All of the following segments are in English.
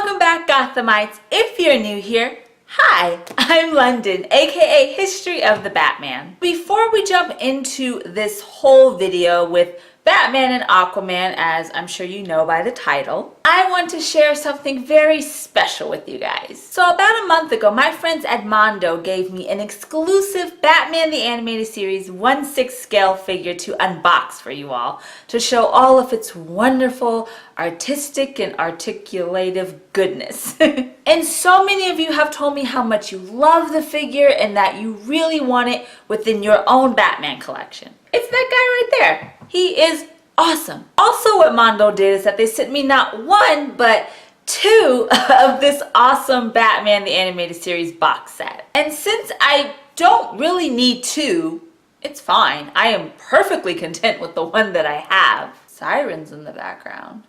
Welcome back, Gothamites. If you're new here, hi, I'm London, aka History of the Batman. Before we jump into this whole video with Batman and Aquaman, as I'm sure you know by the title, I want to share something very special with you guys. So about a month ago, my friends at Mondo gave me an exclusive Batman the Animated Series 1/6 scale figure to unbox for you all, to show all of its wonderful artistic and articulative goodness. And so many of you have told me how much you love the figure and that you really want it within your own Batman collection. It's that guy right there. He is awesome. Also, what Mondo did is that they sent me not one, but two of this awesome Batman the Animated Series box set. And since I don't really need two, it's fine. I am perfectly content with the one that I have. Sirens in the background.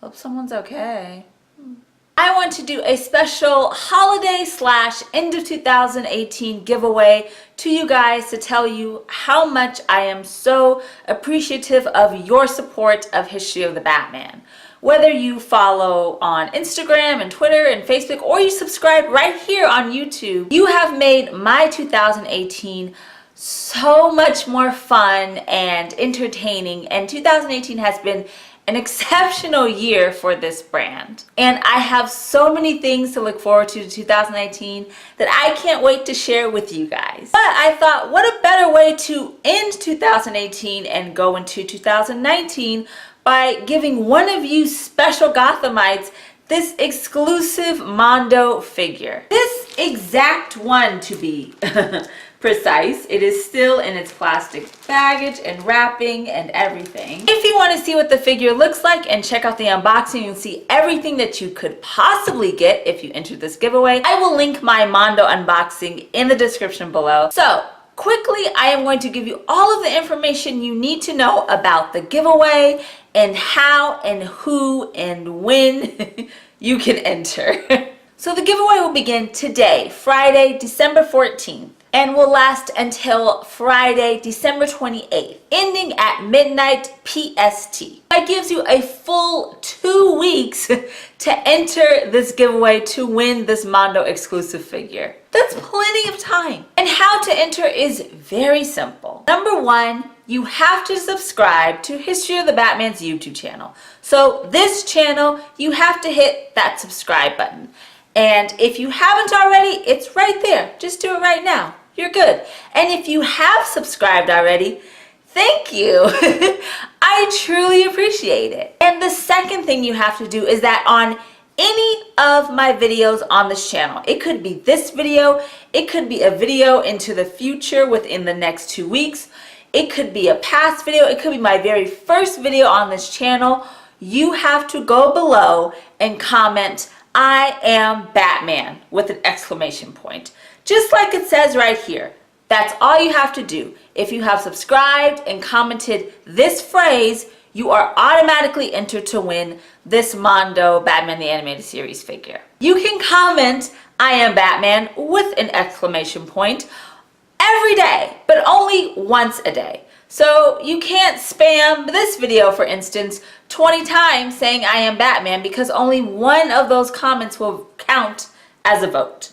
Hope someone's okay. I want to do a special holiday / end of 2018 giveaway to you guys to tell you how much I am so appreciative of your support of History of the Batman. Whether you follow on Instagram and Twitter and Facebook, or you subscribe right here on YouTube, you have made my 2018 so much more fun and entertaining, and 2018 has been an exceptional year for this brand. And I have so many things to look forward to 2019 that I can't wait to share with you guys. But I thought, what a better way to end 2018 and go into 2019 by giving one of you special Gothamites this exclusive Mondo figure. This exact one, to be precise. It is still in its plastic baggage and wrapping and everything. If you want to see what the figure looks like and check out the unboxing and see everything that you could possibly get if you enter this giveaway, I will link my Mondo unboxing in the description below. So quickly, I am going to give you all of the information you need to know about the giveaway and how and who and when you can enter. So the giveaway will begin today, Friday, December 14th. And will last until Friday, December 28th, ending at midnight PST. That gives you a full 2 weeks to enter this giveaway to win this Mondo exclusive figure. That's plenty of time. And how to enter is very simple. Number one, you have to subscribe to History of the Batman's YouTube channel. So this channel, you have to hit that subscribe button. And if you haven't already, it's right there. Just do it right now. You're good. And if you have subscribed already, thank you. I truly appreciate it. And the second thing you have to do is that on any of my videos on this channel, it could be this video, it could be a video into the future within the next 2 weeks, it could be a past video, it could be my very first video on this channel, you have to go below and comment, "I am Batman," with an exclamation point. Just like it says right here. That's all you have to do. If you have subscribed and commented this phrase, you are automatically entered to win this Mondo Batman the Animated Series figure. You can comment, "I am Batman," with an exclamation point every day, but only once a day. So you can't spam this video, for instance, 20 times saying "I am Batman," because only one of those comments will count as a vote.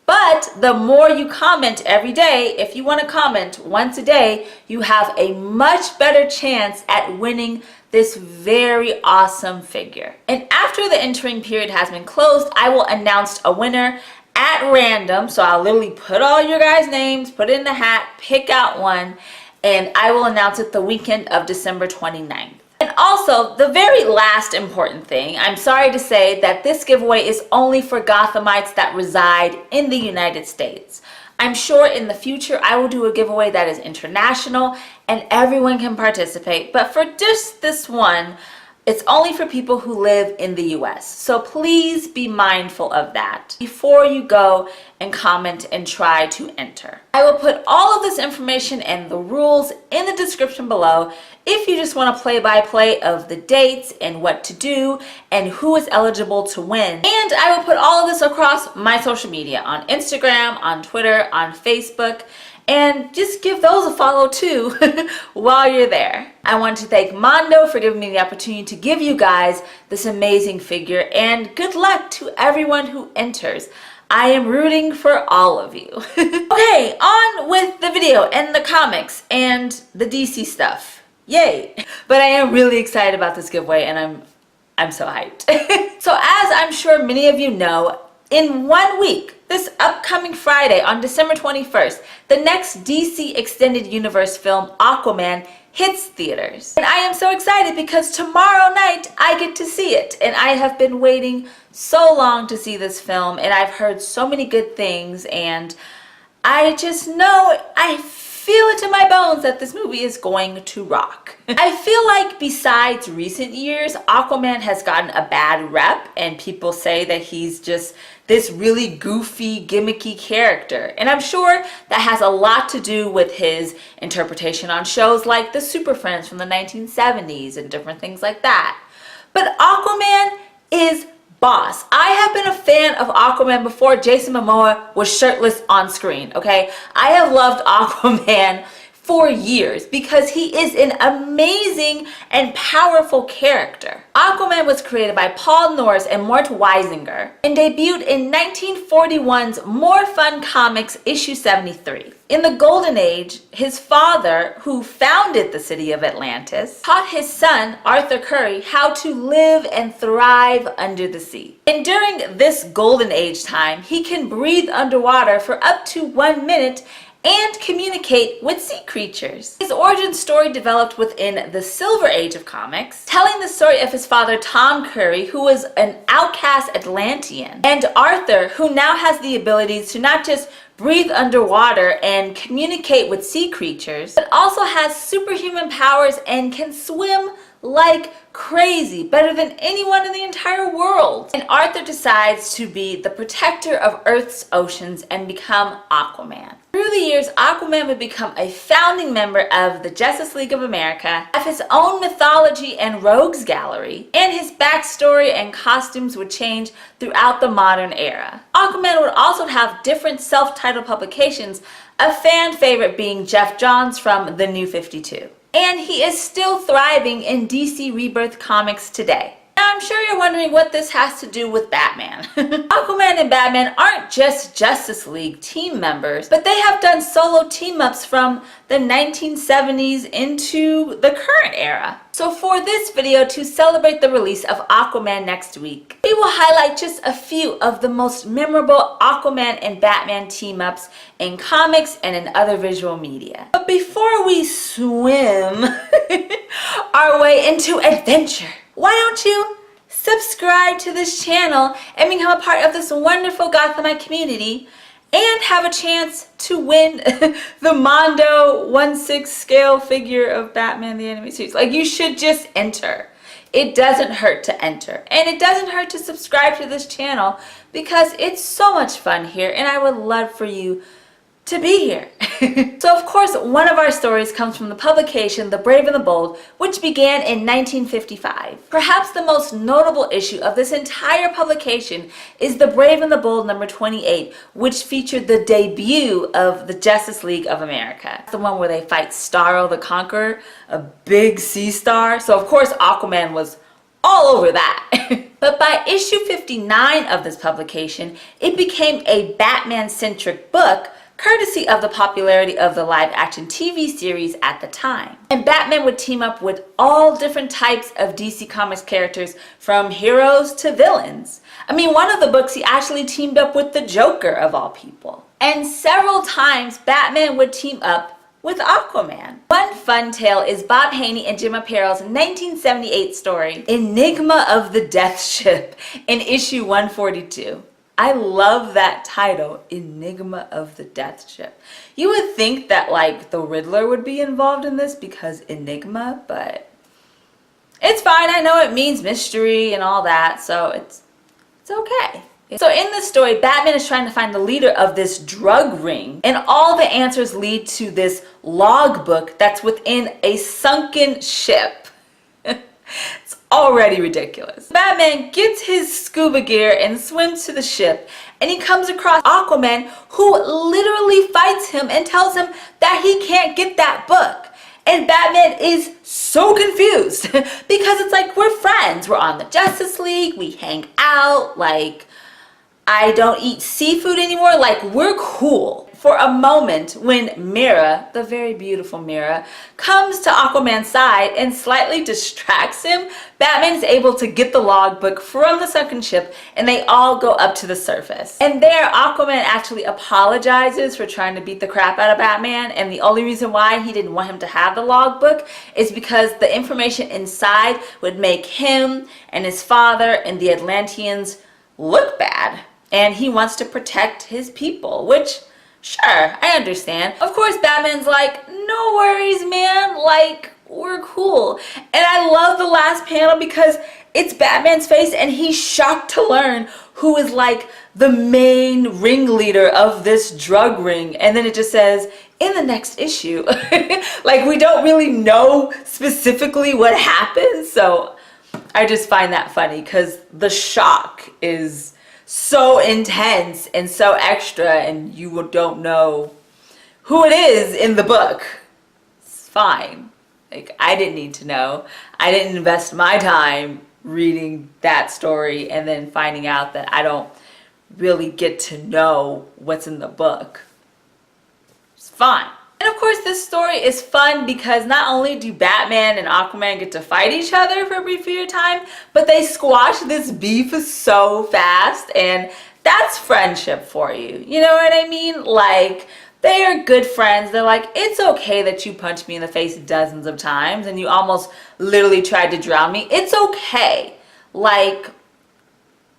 But the more you comment every day, if you want to comment once a day, you have a much better chance at winning this very awesome figure. And after the entering period has been closed, I will announce a winner at random. So I'll literally put all your guys' names, put it in the hat, pick out one, and I will announce it the weekend of December 29th. And also, the very last important thing, I'm sorry to say that this giveaway is only for Gothamites that reside in the United States. I'm sure in the future I will do a giveaway that is international and everyone can participate, but for just this one, it's only for people who live in the US. So please be mindful of that before you go and comment and try to enter. I will put all of this information and the rules in the description below if you just want a play-by-play of the dates and what to do and who is eligible to win. And I will put all of this across my social media on Instagram, on Twitter, on Facebook, and just give those a follow too while you're there. I want to thank Mondo for giving me the opportunity to give you guys this amazing figure, and good luck to everyone who enters. I am rooting for all of you. Okay, on with the video and the comics and the DC stuff. Yay! But I am really excited about this giveaway, and I'm so hyped. So as I'm sure many of you know, in 1 week, this upcoming Friday on December 21st, the next DC Extended Universe film, Aquaman, hits theaters. And I am so excited because tomorrow night I get to see it. And I have been waiting so long to see this film, and I've heard so many good things, and I just know, I feel it in my bones that this movie is going to rock. I feel like besides recent years, Aquaman has gotten a bad rep, and people say that he's just this really goofy, gimmicky character. And I'm sure that has a lot to do with his interpretation on shows like The Super Friends from the 1970s and different things like that. But Aquaman is boss. I have been a fan of Aquaman before Jason Momoa was shirtless on screen, okay? I have loved Aquaman for years because he is an amazing and powerful character. Aquaman was created by Paul Norris and Mort Weisinger and debuted in 1941's More Fun Comics issue 73. In the Golden Age, his father, who founded the city of Atlantis, taught his son, Arthur Curry, how to live and thrive under the sea. And during this Golden Age time, he can breathe underwater for up to 1 minute and communicate with sea creatures. His origin story developed within the Silver Age of comics, telling the story of his father Tom Curry, who was an outcast Atlantean, and Arthur, who now has the abilities to not just breathe underwater and communicate with sea creatures, but also has superhuman powers and can swim like crazy, better than anyone in the entire world. And Arthur decides to be the protector of Earth's oceans and become Aquaman. Through the years, Aquaman would become a founding member of the Justice League of America, have his own mythology and rogues gallery, and his backstory and costumes would change throughout the modern era. Aquaman would also have different self-titled publications, a fan favorite being Jeff Johns from The New 52. And he is still thriving in DC Rebirth comics today. Now, I'm sure you're wondering what this has to do with Batman. Aquaman and Batman aren't just Justice League team members, but they have done solo team-ups from the 1970s into the current era. So for this video, to celebrate the release of Aquaman next week, we will highlight just a few of the most memorable Aquaman and Batman team-ups in comics and in other visual media. But before we swim our way into adventure, why don't you subscribe to this channel and become a part of this wonderful Gothamite community and have a chance to win the Mondo 1/6 scale figure of Batman the Animated Series. Like, you should just enter. It doesn't hurt to enter. And it doesn't hurt to subscribe to this channel because it's so much fun here, and I would love for you to be here. So of course, one of our stories comes from the publication The Brave and the Bold, which began in 1955. Perhaps the most notable issue of this entire publication is The Brave and the Bold number 28, which featured the debut of the Justice League of America. The one where they fight Starro the Conqueror, a big sea star. So of course Aquaman was all over that. But by issue 59 of this publication, it became a Batman-centric book, courtesy of the popularity of the live-action TV series at the time. And Batman would team up with all different types of DC Comics characters, from heroes to villains. I mean, one of the books he actually teamed up with the Joker, of all people. And several times, Batman would team up with Aquaman. One fun tale is Bob Haney and Jim Apparel's 1978 story, Enigma of the Death Ship, in issue 142. I love that title, Enigma of the Death Ship. You would think that like the Riddler would be involved in this because Enigma, but it's fine. I know it means mystery and all that, so it's okay. So in this story, Batman is trying to find the leader of this drug ring, and all the answers lead to this logbook that's within a sunken ship. It's already ridiculous. Batman gets his scuba gear and swims to the ship, and he comes across Aquaman, who literally fights him and tells him that he can't get that book. And Batman is so confused because it's like, we're friends, we're on the Justice League, we hang out, like, I don't eat seafood anymore, like, we're cool. For a moment, when Mira, the very beautiful Mira, comes to Aquaman's side and slightly distracts him, Batman is able to get the logbook from the sunken ship, and they all go up to the surface. And there, Aquaman actually apologizes for trying to beat the crap out of Batman, and the only reason why he didn't want him to have the logbook is because the information inside would make him and his father and the Atlanteans look bad. And he wants to protect his people, which, sure, I understand. Of course, Batman's like, no worries, man, like, we're cool. And I love the last panel because it's Batman's face and he's shocked to learn who is like the main ringleader of this drug ring. And then it just says, in the next issue. Like, we don't really know specifically what happens. So I just find that funny because the shock is so intense and so extra, and you don't know who it is in the book. It's fine. Like, I didn't need to know. I didn't invest my time reading that story and then finding out that I don't really get to know what's in the book. It's fine. And of course, this story is fun because not only do Batman and Aquaman get to fight each other for a brief period of time, but they squash this beef so fast, and that's friendship for you. You know what I mean? Like, they are good friends. They're like, it's okay that you punched me in the face dozens of times and you almost literally tried to drown me. It's okay. Like,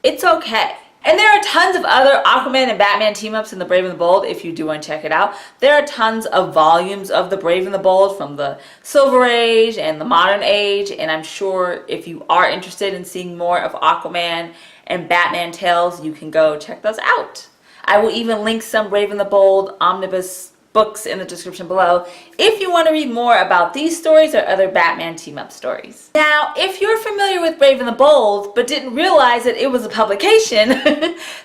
it's okay. And there are tons of other Aquaman and Batman team-ups in The Brave and the Bold if you do want to check it out. There are tons of volumes of The Brave and the Bold from the Silver Age and the Modern Age, and I'm sure if you are interested in seeing more of Aquaman and Batman tales, you can go check those out. I will even link some Brave and the Bold omnibus books in the description below if you want to read more about these stories or other Batman team-up stories. Now, if you're familiar with Brave and the Bold but didn't realize that it was a publication,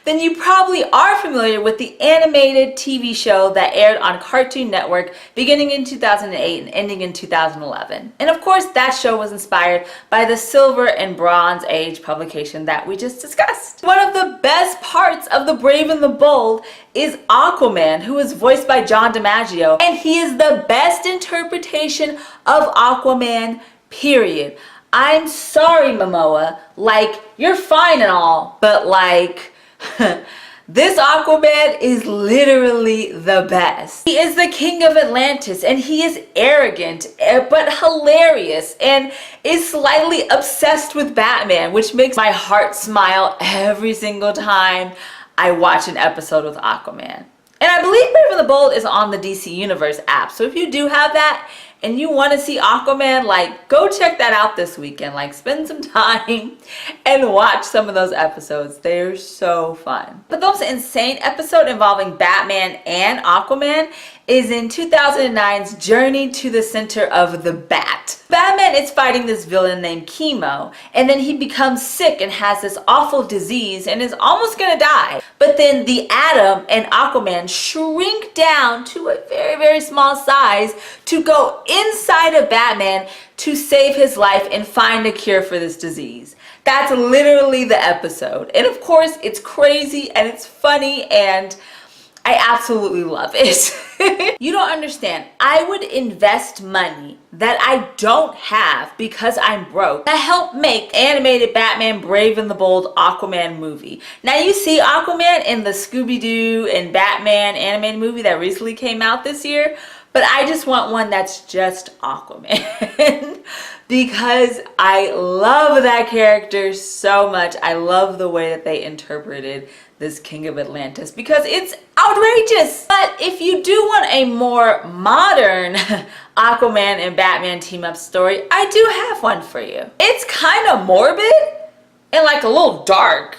then you probably are familiar with the animated TV show that aired on Cartoon Network beginning in 2008 and ending in 2011. And of course, that show was inspired by the Silver and Bronze Age publication that we just discussed. One of the best parts of The Brave and the Bold is Aquaman, who is voiced by John DiMaggio, and he is the best interpretation of Aquaman, period. I'm sorry, Momoa, like, you're fine and all, but like, this Aquaman is literally the best. He is the King of Atlantis, and he is arrogant, but hilarious, and is slightly obsessed with Batman, which makes my heart smile every single time I watch an episode with Aquaman. And I believe Brave and the Bold is on the DC Universe app. So if you do have that and you want to see Aquaman, like, go check that out this weekend. Like, spend some time and watch some of those episodes. They're so fun. But the most insane episode involving Batman and Aquaman is in 2009's Journey to the Center of the Bat. Batman is fighting this villain named Chemo, and then he becomes sick and has this awful disease and is almost gonna die. But then the Atom and Aquaman shrink down to a very, very small size to go inside of Batman to save his life and find a cure for this disease. That's literally the episode. And of course, it's crazy and it's funny and I absolutely love it. You don't understand. I would invest money that I don't have because I'm broke to help make animated Batman Brave and the Bold Aquaman movie. Now you see Aquaman in the Scooby-Doo and Batman animated movie that recently came out this year, but I just want one that's just Aquaman because I love that character so much. I love the way that they interpreted this King of Atlantis because it's outrageous. But if you do want a more modern Aquaman and Batman team up story, I do have one for you. It's kind of morbid and like a little dark.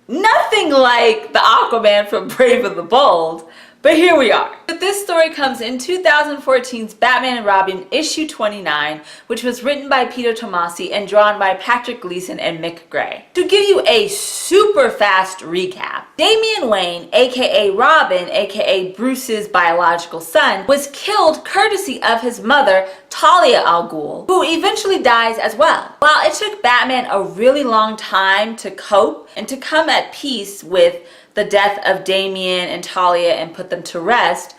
Nothing like the Aquaman from Brave and the Bold, But here we are. But this story comes in 2014's Batman and Robin issue 29, which was written by Peter Tomasi and drawn by Patrick Gleason and Mick Gray. To give you a super fast recap, Damian Wayne, aka Robin, aka Bruce's biological son, was killed courtesy of his mother, Talia al Ghul, who eventually dies as well. While it took Batman a really long time to cope and to come at peace with the death of Damian and Talia and put them to rest,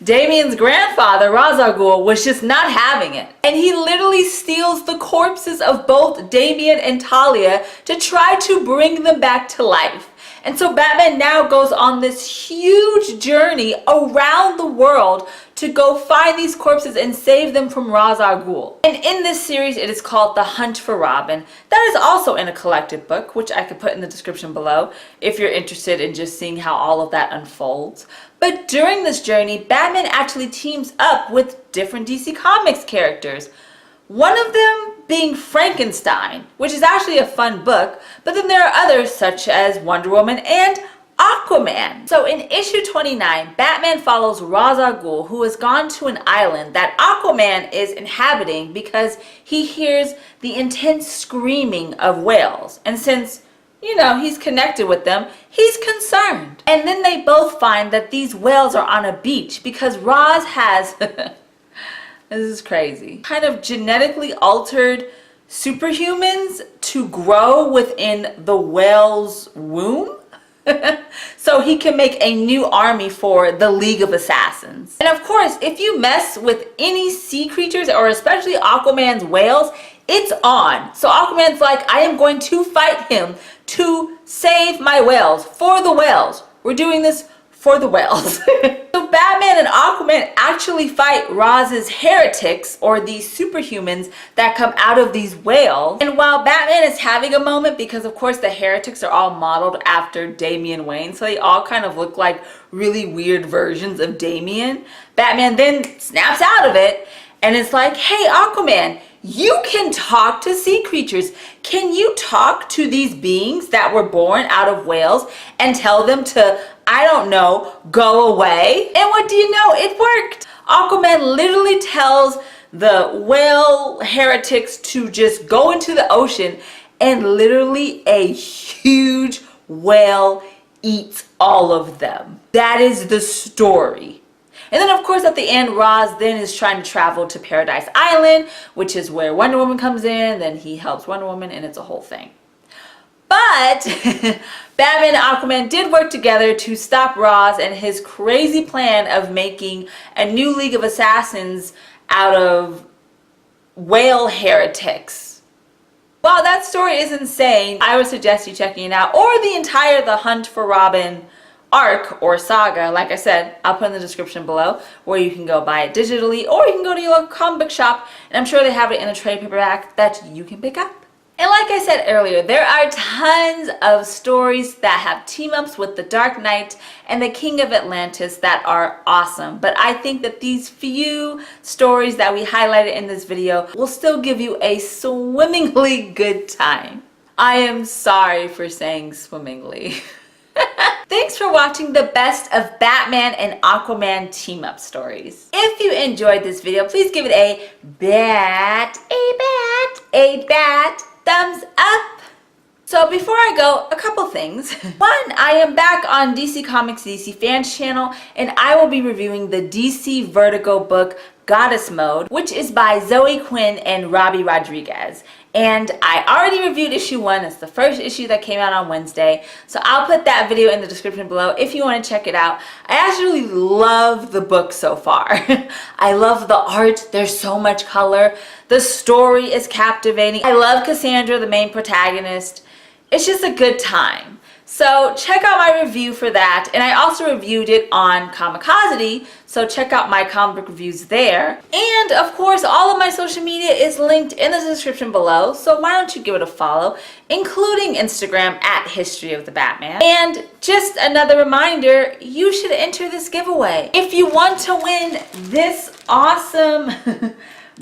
Damian's grandfather, Ra's al Ghul, was just not having it. And he literally steals the corpses of both Damian and Talia to try to bring them back to life. And so Batman now goes on this huge journey around the world to go find these corpses and save them from Ra's al Ghul. And in this series, it is called The Hunt for Robin. That is also in a collected book, which I could put in the description below if you're interested in just seeing how all of that unfolds. But during this journey, Batman actually teams up with different DC Comics characters. One of them being Frankenstein, which is actually a fun book, but then there are others such as Wonder Woman and Aquaman. So in issue 29, Batman follows Ra's al Ghul, who has gone to an island that Aquaman is inhabiting because he hears the intense screaming of whales. And since, you know, he's connected with them, he's concerned. And then they both find that these whales are on a beach because Ra's has this is crazy, kind of genetically altered superhumans to grow within the whale's womb. So he can make a new army for the League of Assassins. And of course, if you mess with any sea creatures, or especially Aquaman's whales, it's on. So Aquaman's like, I am going to fight him to save my whales, for the whales. We're doing this for the whales. So Batman and Aquaman actually fight Raz's heretics, or these superhumans that come out of these whales. And while Batman is having a moment, because of course the heretics are all modeled after Damian Wayne, so they all kind of look like really weird versions of Damian, Batman then snaps out of it and it's like, hey Aquaman, you can talk to sea creatures. Can you talk to these beings that were born out of whales and tell them to, I don't know, go away? And what do you know? It worked. Aquaman literally tells the whale heretics to just go into the ocean, and literally a huge whale eats all of them. That is the story. And then of course at the end, Ra's then is trying to travel to Paradise Island, which is where Wonder Woman comes in. Then he helps Wonder Woman and it's a whole thing. But Batman and Aquaman did work together to stop Ra's and his crazy plan of making a new League of Assassins out of whale heretics. While that story is insane, I would suggest you checking it out, or the entire The Hunt for Robin arc or saga. Like I said, I'll put in the description below where you can go buy it digitally, or you can go to your local comic book shop and I'm sure they have it in a trade paperback that you can pick up. And like I said earlier, there are tons of stories that have team-ups with the Dark Knight and the King of Atlantis that are awesome. But I think that these few stories that we highlighted in this video will still give you a swimmingly good time. I am sorry for saying swimmingly. Thanks for watching the best of Batman and Aquaman team-up stories. If you enjoyed this video, please give it a bat thumbs up. So before I go, a couple things. One, I am back on DC Comics DC Fans channel, and I will be reviewing the DC Vertigo book Goddess Mode, which is by Zoe Quinn and Robbie Rodriguez. And I already reviewed issue 1. It's the first issue that came out on Wednesday. So I'll put that video in the description below if you want to check it out. I actually love the book so far. I love the art. There's so much color. The story is captivating. I love Cassandra, the main protagonist. It's just a good time. So check out my review for that. And I also reviewed it on Comicosity, so check out my comic book reviews there. And of course, all of my social media is linked in the description below, so why don't you give it a follow, including Instagram at History of the Batman. And just another reminder, you should enter this giveaway. If you want to win this awesome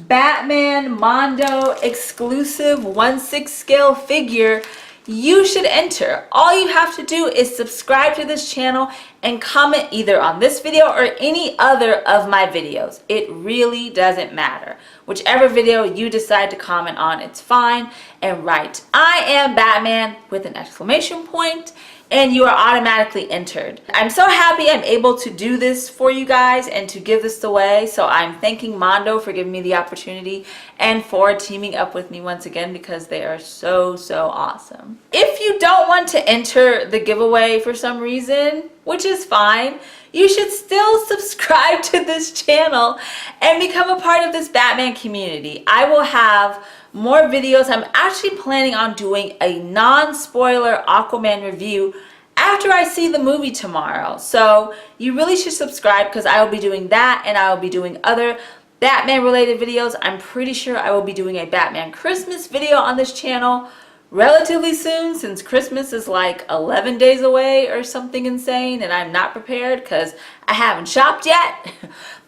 Batman Mondo exclusive 1/6 scale figure, you should enter. All you have to do is subscribe to this channel and comment either on this video or any other of my videos. It really doesn't matter. Whichever video you decide to comment on, it's fine. And write, "I am Batman" with an exclamation point, and you are automatically entered. I'm so happy I'm able to do this for you guys and to give this away. So I'm thanking Mondo for giving me the opportunity and for teaming up with me once again, because they are so awesome. If you don't want to enter the giveaway for some reason, which is fine, you should still subscribe to this channel and become a part of this Batman community. I will have more videos. I'm actually planning on doing a non-spoiler Aquaman review after I see the movie tomorrow. So you really should subscribe, because I will be doing that, and I will be doing other Batman related videos. I'm pretty sure I will be doing a Batman Christmas video on this channel relatively soon, since Christmas is like 11 days away or something insane, and I'm not prepared because I haven't shopped yet.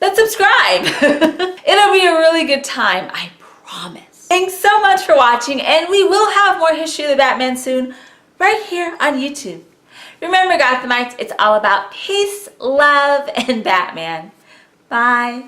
But subscribe. It'll be a really good time, I promise. Thanks so much for watching, and we will have more History of the Batman soon right here on YouTube. Remember, Gothamites, it's all about peace, love, and Batman. Bye.